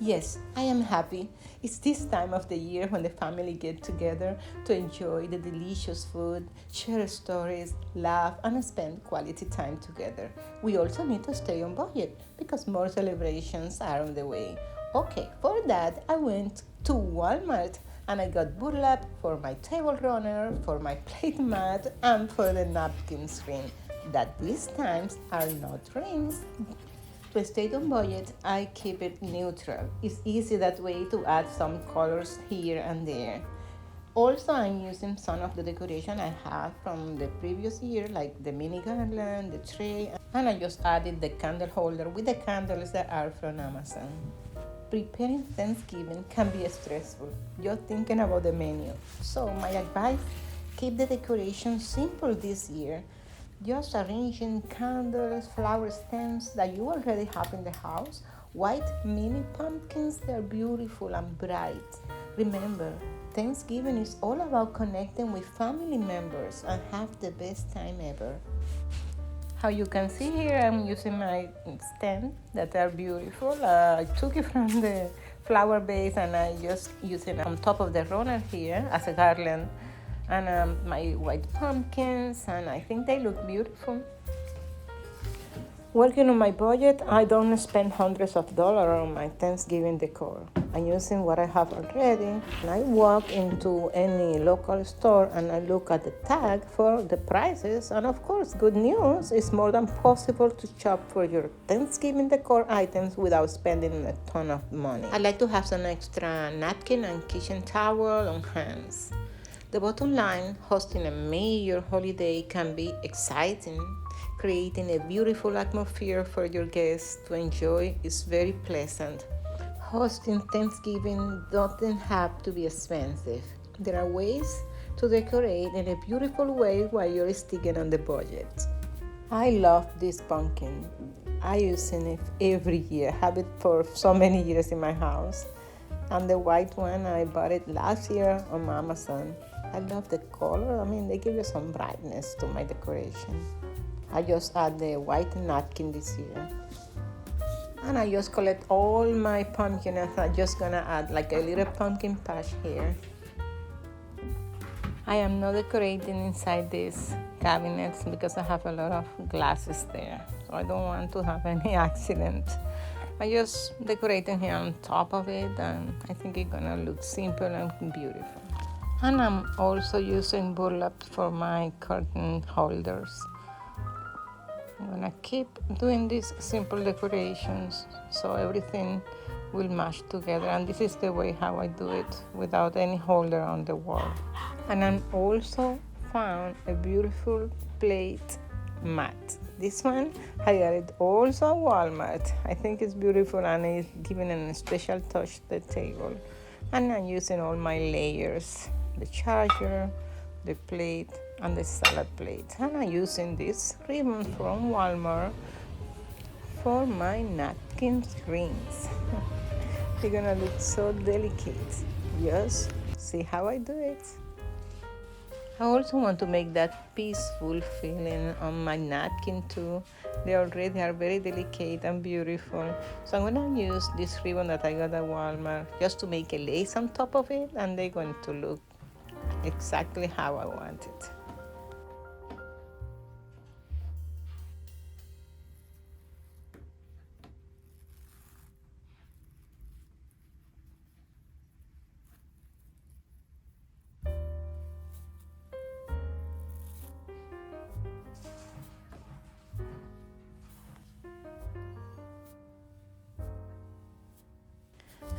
Yes, I am happy. It's this time of the year when the family get together to enjoy the delicious food, share stories, laugh, and spend quality time together. We also need to stay on budget because more celebrations are on the way. Okay, for that, I went to Walmart and I got burlap for my table runner, for my plate mat, and for the napkin screen that these times are not rings. To stay on budget, I keep it neutral. It's easy that way to add some colors here and there. Also, I'm using some of the decoration I had from the previous year, like the mini garland, the tray, and I just added the candle holder with the candles that are from Amazon. Preparing Thanksgiving can be stressful, just thinking about the menu. So, my advice, keep the decoration simple this year. Just arranging candles, flower stems that you already have in the house, white mini pumpkins, they're beautiful and bright. Remember, Thanksgiving is all about connecting with family members and have the best time ever. How you can see here, I'm using my stand that are beautiful. I took it from the flower base and I just use it on top of the runner here as a garland. And my white pumpkins, and I think they look beautiful. Working on my budget, I don't spend hundreds of dollars on my Thanksgiving decor. I'm using what I have already. And I walk into any local store and I look at the tag for the prices. And of course, good news, it's more than possible to shop for your Thanksgiving decor items without spending a ton of money. I like to have some extra napkin and kitchen towel on hands. The bottom line, hosting a major holiday can be exciting. Creating a beautiful atmosphere for your guests to enjoy is very pleasant. Hosting Thanksgiving doesn't have to be expensive. There are ways to decorate in a beautiful way while you're sticking on the budget. I love this pumpkin. I use it every year. I have it for so many years in my house. And the white one, I bought it last year on Amazon. I love the color. I mean, they give you some brightness to my decoration. I just add the white napkin this year. And I just collect all my pumpkins. I'm just gonna add like a little pumpkin patch here. I am not decorating inside these cabinets because I have a lot of glasses there. So I don't want to have any accident. I just decorating here on top of it and I think it's gonna look simple and beautiful. And I'm also using burlap for my curtain holders. I'm gonna keep doing these simple decorations so everything will match together, and this is the way how I do it without any holder on the wall. And I also found a beautiful plate mat. This one I got it also at Walmart. I think it's beautiful and it's giving a special touch to the table. And I'm using all my layers, the charger, the plate, and the salad plate. And I'm using this ribbon from Walmart for my napkin rings. They're gonna look so delicate. Just see how I do it. I also want to make that peaceful feeling on my napkin too. They already are very delicate and beautiful. So I'm gonna use this ribbon that I got at Walmart just to make a lace on top of it, and they're going to look exactly how I want it.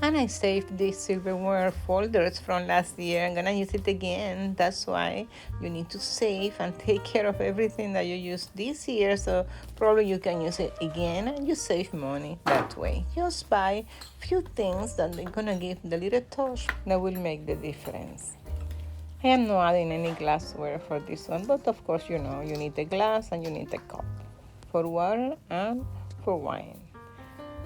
And I saved these silverware folders from last year. I'm gonna use it again. That's why you need to save and take care of everything that you use this year. So probably you can use it again and you save money that way. Just buy few things that they're gonna give the little touch that will make the difference. I am not adding any glassware for this one, but of course you know you need the glass and you need the cup for water and for wine.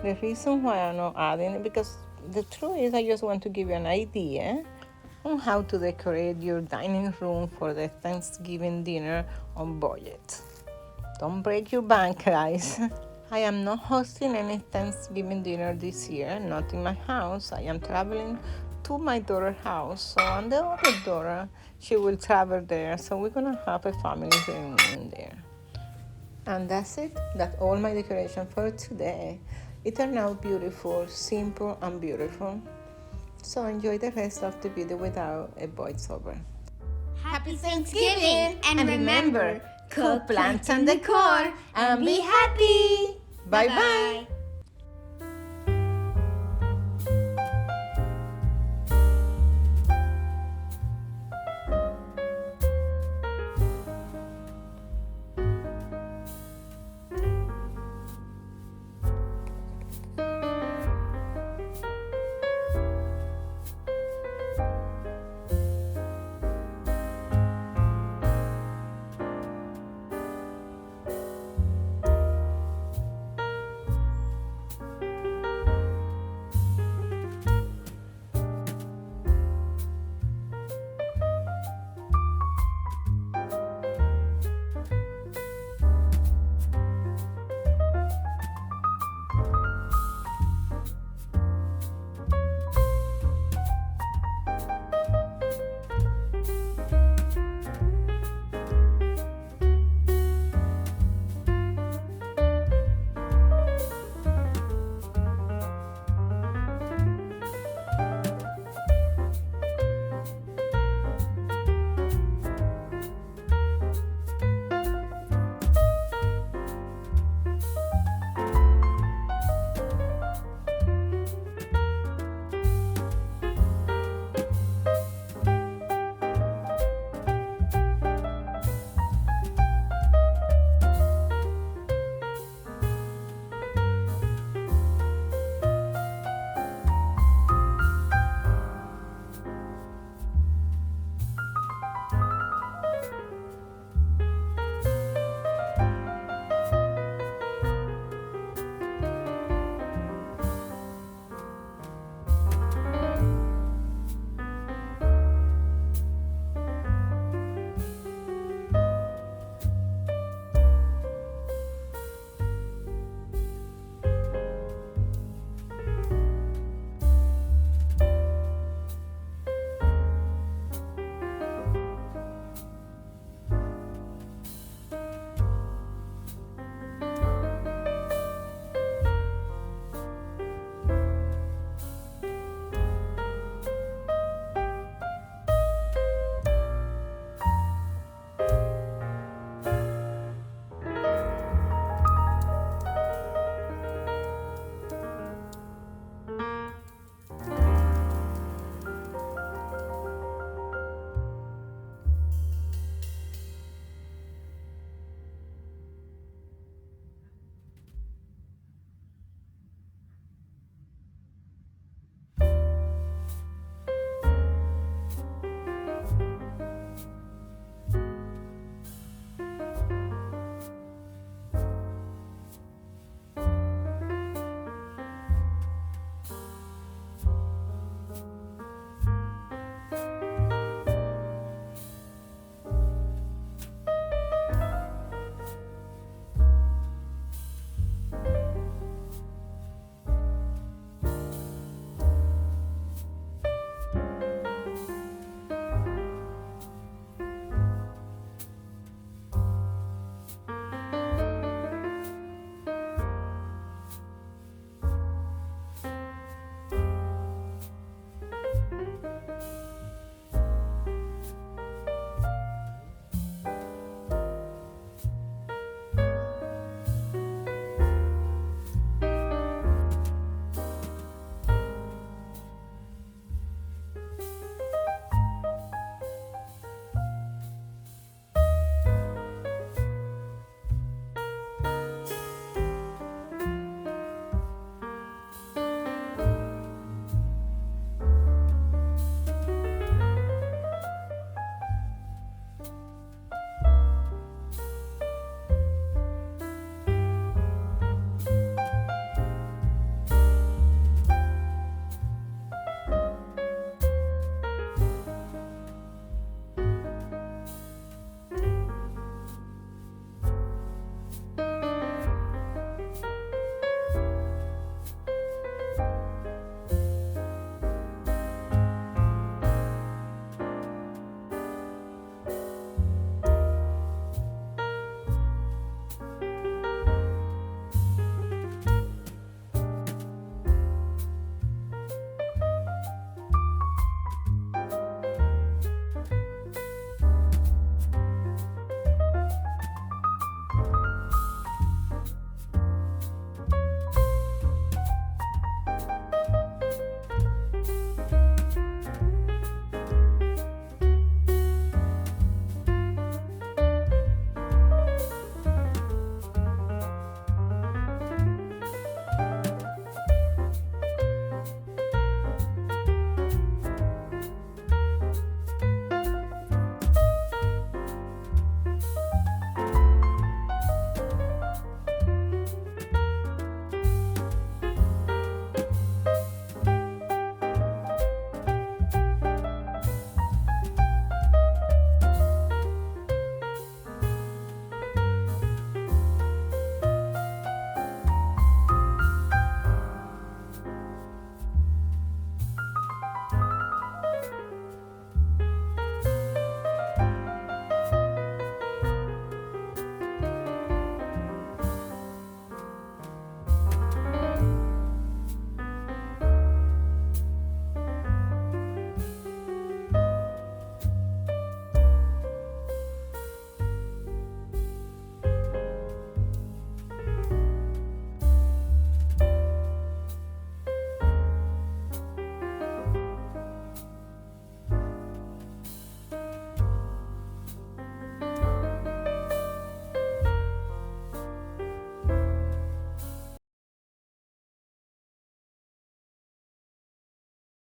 The reason why I'm not adding it because the truth is I just want to give you an idea on how to decorate your dining room for the Thanksgiving dinner on budget. Don't break your bank, guys. I am not hosting any Thanksgiving dinner this year, not in my house. I am traveling to my daughter's house. So, and the other daughter, she will travel there. So, we're going to have a family reunion there. And that's it. That's all my decoration for today. It turned out beautiful, simple, and beautiful. So, enjoy the rest of the video without a voiceover. Happy Thanksgiving! And remember, cook, plant, and decor, and be happy! Bye bye.